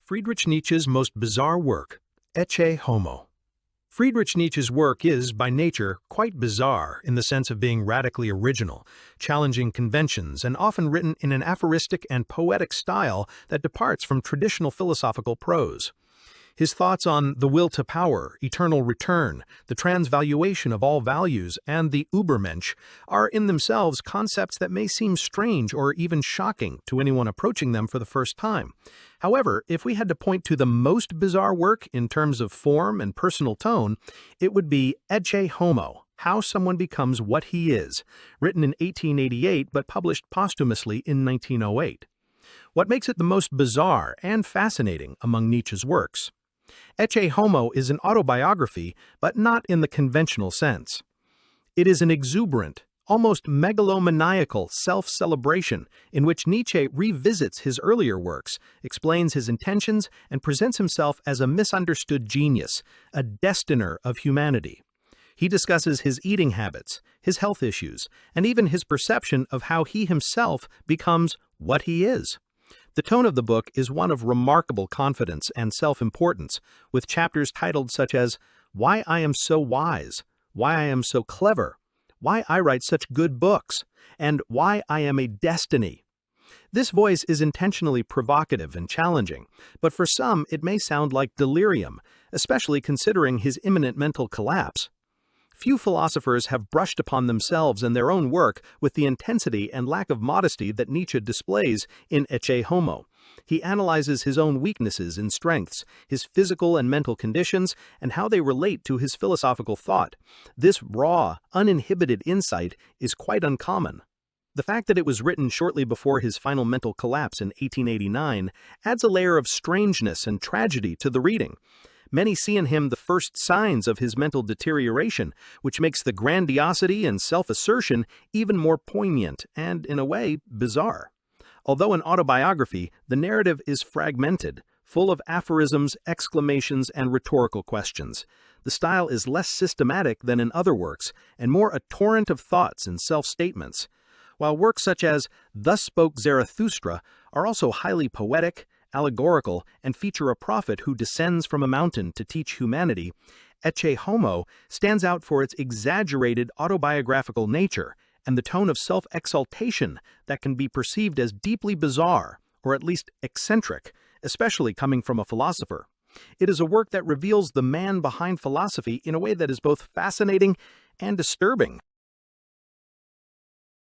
Friedrich Nietzsche's most bizarre work, Ecce Homo. Friedrich Nietzsche's work is, by nature, quite bizarre in the sense of being radically original, challenging conventions, and often written in an aphoristic and poetic style that departs from traditional philosophical prose. His thoughts on the will to power, eternal return, the transvaluation of all values, and the Übermensch are in themselves concepts that may seem strange or even shocking to anyone approaching them for the first time. However, if we had to point to the most bizarre work in terms of form and personal tone, it would be Ecce Homo, How Someone Becomes What He Is, written in 1888 but published posthumously in 1908. What makes it the most bizarre and fascinating among Nietzsche's works? Ecce Homo is an autobiography, but not in the conventional sense. It is an exuberant, almost megalomaniacal self-celebration in which Nietzsche revisits his earlier works, explains his intentions, and presents himself as a misunderstood genius, a destiner of humanity. He discusses his eating habits, his health issues, and even his perception of how he himself becomes what he is. The tone of the book is one of remarkable confidence and self-importance, with chapters titled such as Why I Am So Wise, Why I Am So Clever, Why I Write Such Good Books, and Why I Am a Destiny. This voice is intentionally provocative and challenging, but for some it may sound like delirium, especially considering his imminent mental collapse. Few philosophers have brushed upon themselves and their own work with the intensity and lack of modesty that Nietzsche displays in Ecce Homo. He analyzes his own weaknesses and strengths, his physical and mental conditions, and how they relate to his philosophical thought. This raw, uninhibited insight is quite uncommon. The fact that it was written shortly before his final mental collapse in 1889 adds a layer of strangeness and tragedy to the reading. Many see in him the first signs of his mental deterioration, which makes the grandiosity and self-assertion even more poignant and, in a way, bizarre. Although an autobiography, the narrative is fragmented, full of aphorisms, exclamations, and rhetorical questions. The style is less systematic than in other works, and more a torrent of thoughts and self-statements. While works such as Thus Spoke Zarathustra are also highly poetic, allegorical, and feature a prophet who descends from a mountain to teach humanity, Ecce Homo stands out for its exaggerated autobiographical nature and the tone of self-exaltation that can be perceived as deeply bizarre, or at least eccentric, especially coming from a philosopher. It is a work that reveals the man behind philosophy in a way that is both fascinating and disturbing.